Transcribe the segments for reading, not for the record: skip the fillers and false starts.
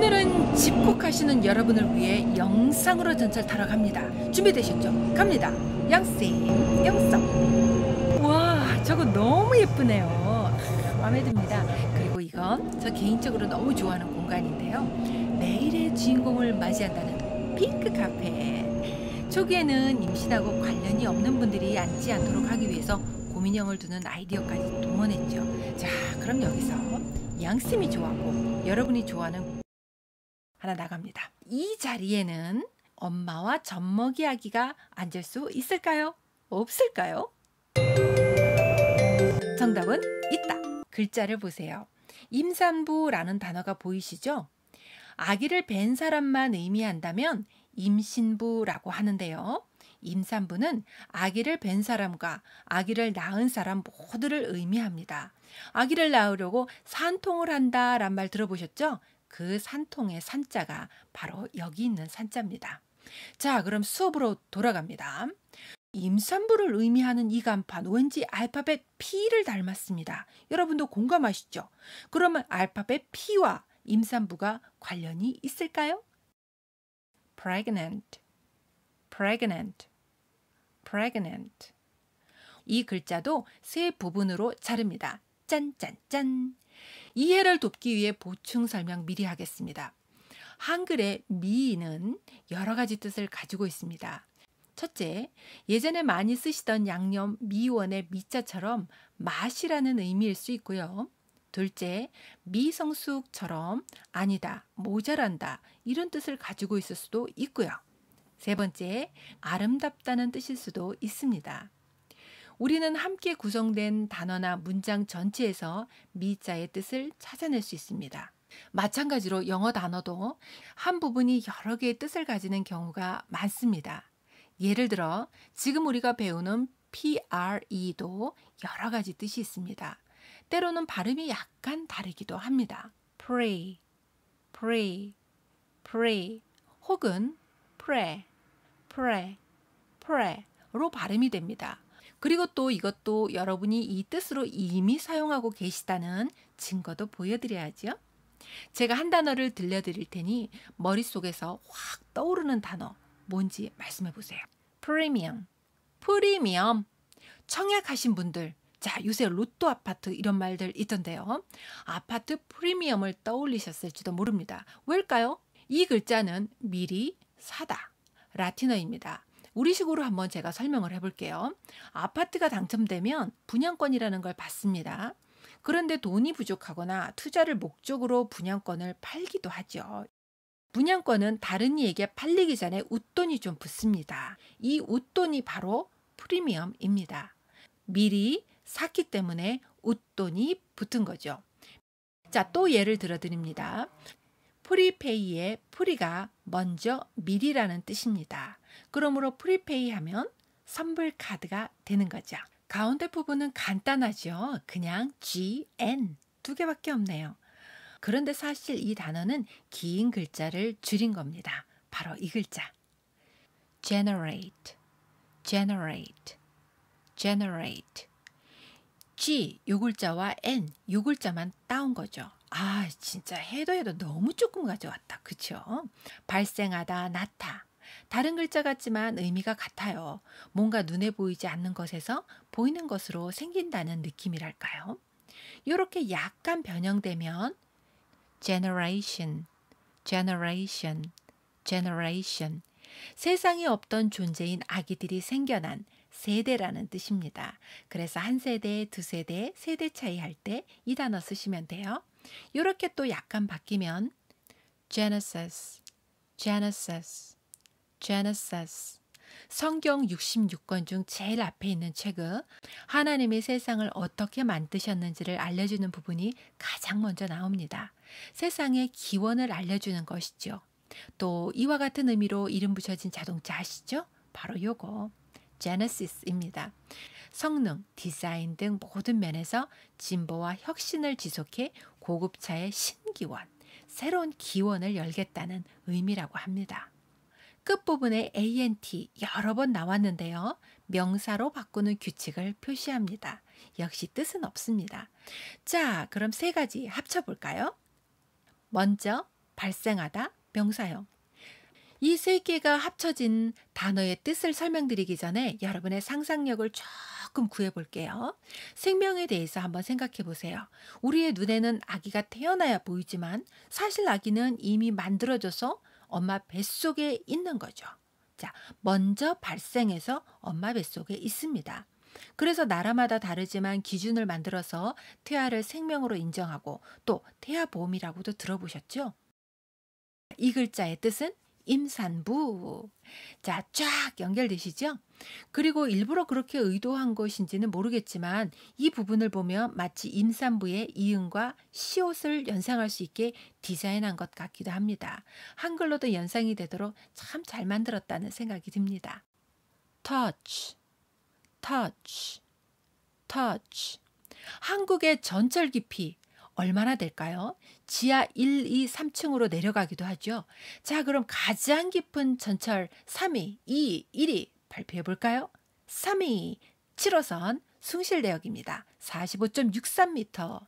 오늘은 집콕하시는 여러분을 위해 영상으로 전철 타러 갑니다. 준비되셨죠? 갑니다. 양쌤 영상. 와, 저거 너무 예쁘네요. 마음에 듭니다. 그리고 이건 저 개인적으로 너무 좋아하는 공간인데요. 내일의 주인공을 맞이한다는 핑크 카페. 초기에는 임신하고 관련이 없는 분들이 앉지 않도록 하기 위해서 고민형을 두는 아이디어까지 동원했죠. 자, 그럼 여기서 양쌤이 좋아하고 여러분이 좋아하는 하나 나갑니다. 이 자리에는 엄마와 젖먹이 아기가 앉을 수 있을까요? 없을까요? 정답은 있다. 글자를 보세요. 임산부라는 단어가 보이시죠? 아기를 뵌 사람만 의미한다면 임신부라고 하는데요. 임산부는 아기를 뵌 사람과 아기를 낳은 사람 모두를 의미합니다. 아기를 낳으려고 산통을 한다란 말 들어보셨죠? 그 산통의 산자가 바로 여기 있는 산자입니다. 자, 그럼 수업으로 돌아갑니다. 임산부를 의미하는 이 간판 왠지 알파벳 P를 닮았습니다. 여러분도 공감하시죠? 그러면 알파벳 P와 임산부가 관련이 있을까요? pregnant, pregnant, pregnant. 이 글자도 세 부분으로 자릅니다. 짠짠짠. 이해를 돕기 위해 보충 설명 미리 하겠습니다. 한글의 미는 여러 가지 뜻을 가지고 있습니다. 첫째, 예전에 많이 쓰시던 양념 미원의 미자처럼 맛이라는 의미일 수 있고요. 둘째, 미성숙처럼 아니다, 모자란다 이런 뜻을 가지고 있을 수도 있고요. 세 번째, 아름답다는 뜻일 수도 있습니다. 우리는 함께 구성된 단어나 문장 전체에서 미자의 뜻을 찾아낼 수 있습니다. 마찬가지로 영어 단어도 한 부분이 여러 개의 뜻을 가지는 경우가 많습니다. 예를 들어 지금 우리가 배우는 pre도 여러 가지 뜻이 있습니다. 때로는 발음이 약간 다르기도 합니다. pray, pray, pray 혹은 pray, pray, pray로 발음이 됩니다. 그리고 또 이것도 여러분이 이 뜻으로 이미 사용하고 계시다는 증거도 보여드려야죠. 제가 한 단어를 들려드릴 테니 머릿속에서 확 떠오르는 단어 뭔지 말씀해 보세요. 프리미엄, 프리미엄. 청약하신 분들, 자, 요새 로또 아파트 이런 말들 있던데요. 아파트 프리미엄을 떠올리셨을지도 모릅니다. 왜일까요? 이 글자는 미리 사다, 라틴어입니다. 우리식으로 한번 제가 설명을 해볼게요. 아파트가 당첨되면 분양권이라는 걸 받습니다. 그런데 돈이 부족하거나 투자를 목적으로 분양권을 팔기도 하죠. 분양권은 다른 이에게 팔리기 전에 웃돈이 좀 붙습니다. 이 웃돈이 바로 프리미엄입니다. 미리 샀기 때문에 웃돈이 붙은 거죠. 자, 또 예를 들어 드립니다. 프리페이의 프리가 먼저 미리라는 뜻입니다. 그러므로 프리페이 하면 선불 카드가 되는 거죠. 가운데 부분은 간단하죠. 그냥 GN 두 개밖에 없네요. 그런데 사실 이 단어는 긴 글자를 줄인 겁니다. 바로 이 글자. generate, generate, generate. G 요 글자와 N 요 글자만 따온 거죠. 아, 진짜 해도 너무 조금 가져왔다. 그쵸? 발생하다, 나타. 다른 글자 같지만 의미가 같아요. 뭔가 눈에 보이지 않는 것에서 보이는 것으로 생긴다는 느낌이랄까요? 이렇게 약간 변형되면 generation, generation, generation. 세상에 없던 존재인 아기들이 생겨난 세대라는 뜻입니다. 그래서 한 세대, 두 세대, 세대 차이 할 때 이 단어 쓰시면 돼요. 이렇게 또 약간 바뀌면 Genesis, Genesis, Genesis. 성경 66권 중 제일 앞에 있는 책은 하나님이 세상을 어떻게 만드셨는지를 알려주는 부분이 가장 먼저 나옵니다. 세상의 기원을 알려주는 것이죠. 또 이와 같은 의미로 이름 붙여진 자동차 아시죠? 바로 요거 Genesis입니다. 성능, 디자인 등 모든 면에서 진보와 혁신을 지속해 고급차의 신기원, 새로운 기원을 열겠다는 의미라고 합니다. 끝부분에 ANT 여러 번 나왔는데요. 명사로 바꾸는 규칙을 표시합니다. 역시 뜻은 없습니다. 자, 그럼 세 가지 합쳐볼까요? 먼저 발생하다, 명사형. 이 세 개가 합쳐진 단어의 뜻을 설명드리기 전에 여러분의 상상력을 조금 구해볼게요. 생명에 대해서 한번 생각해 보세요. 우리의 눈에는 아기가 태어나야 보이지만 사실 아기는 이미 만들어져서 엄마 뱃속에 있는 거죠. 자, 먼저 발생해서 엄마 뱃속에 있습니다. 그래서 나라마다 다르지만 기준을 만들어서 태아를 생명으로 인정하고 또 태아보험이라고도 들어보셨죠? 이 글자의 뜻은 임산부. 자, 쫙 연결되시죠? 그리고 일부러 그렇게 의도한 것인지는 모르겠지만 이 부분을 보면 마치 임산부의 이응과 시옷을 연상할 수 있게 디자인한 것 같기도 합니다. 한글로도 연상이 되도록 참 잘 만들었다는 생각이 듭니다. touch, touch, touch. 한국의 전철 깊이 얼마나 될까요? 지하 1, 2, 3층으로 내려가기도 하죠. 자, 그럼 가장 깊은 전철 3위, 2위, 1위 발표해 볼까요? 3위 7호선 숭실대역입니다. 45.63m.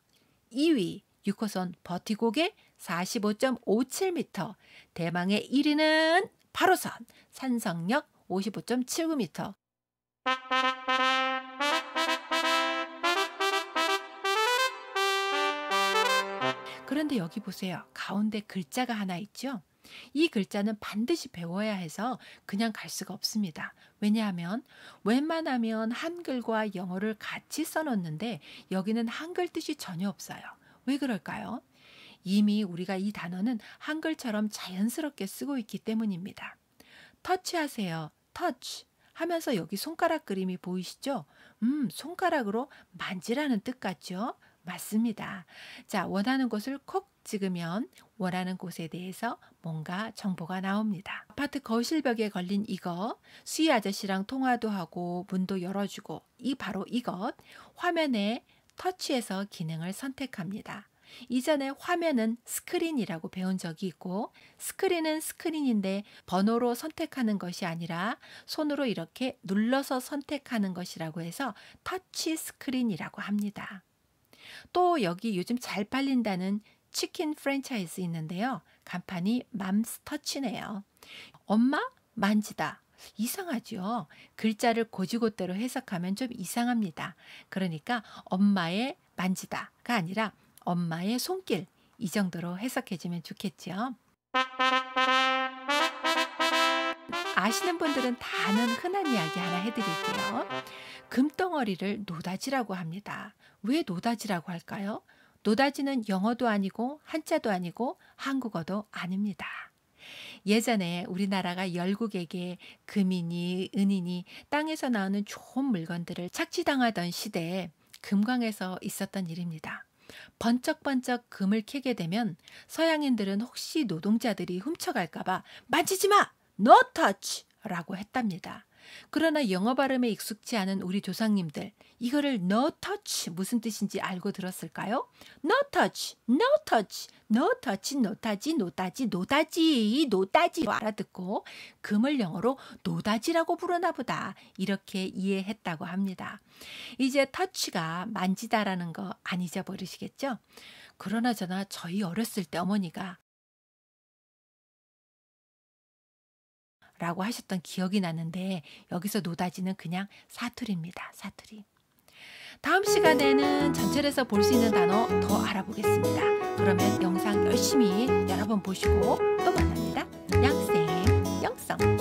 2위 6호선 버티고개 45.57m. 대망의 1위는 8호선 산성역 55.79m. 그런데 여기 보세요. 가운데 글자가 하나 있죠? 이 글자는 반드시 배워야 해서 그냥 갈 수가 없습니다. 왜냐하면 웬만하면 한글과 영어를 같이 써놓는데 여기는 한글 뜻이 전혀 없어요. 왜 그럴까요? 이미 우리가 이 단어는 한글처럼 자연스럽게 쓰고 있기 때문입니다. 터치하세요. 터치 하면서 여기 손가락 그림이 보이시죠? 손가락으로 만지라는 뜻 같죠? 맞습니다. 자, 원하는 곳을 콕 찍으면 원하는 곳에 대해서 뭔가 정보가 나옵니다. 아파트 거실벽에 걸린 이것, 수희 아저씨랑 통화도 하고 문도 열어주고 바로 이것, 화면에 터치해서 기능을 선택합니다. 이전에 화면은 스크린이라고 배운 적이 있고 스크린은 스크린인데 번호로 선택하는 것이 아니라 손으로 이렇게 눌러서 선택하는 것이라고 해서 터치 스크린이라고 합니다. 또 여기 요즘 잘 팔린다는 치킨 프랜차이즈 있는데요. 간판이 맘스터치네요. 엄마 만지다. 이상하죠? 글자를 곧이곧대로 해석하면 좀 이상합니다. 그러니까 엄마의 만지다가 아니라 엄마의 손길, 이 정도로 해석해주면 좋겠죠. 아시는 분들은 다 아는 흔한 이야기 하나 해드릴게요. 금덩어리를 노다지라고 합니다. 왜 노다지라고 할까요? 노다지는 영어도 아니고 한자도 아니고 한국어도 아닙니다. 예전에 우리나라가 열국에게 금이니 은이니 땅에서 나오는 좋은 물건들을 착취당하던 시대에 금광에서 있었던 일입니다. 번쩍번쩍 금을 캐게 되면 서양인들은 혹시 노동자들이 훔쳐갈까봐 만지지 마! No touch! 라고 했답니다. 그러나 영어 발음에 익숙지 않은 우리 조상님들, 이거를 no touch 무슨 뜻인지 알고 들었을까요? No touch, no touch, no touch, 노다지, 노다지, 노다지, 노다지 알아듣고 금을 영어로 노다지라고 부르나 보다 이렇게 이해했다고 합니다. 이제 touch가 만지다라는 거 안 잊어버리시겠죠? 그러나 저희 어렸을 때 어머니가 라고 하셨던 기억이 나는데 여기서 노다지는 그냥 사투리입니다. 사투리. 다음 시간에는 전철에서 볼 수 있는 단어 더 알아보겠습니다. 그러면 영상 열심히 여러 번 보시고 또 만납니다. 양쌤 영성.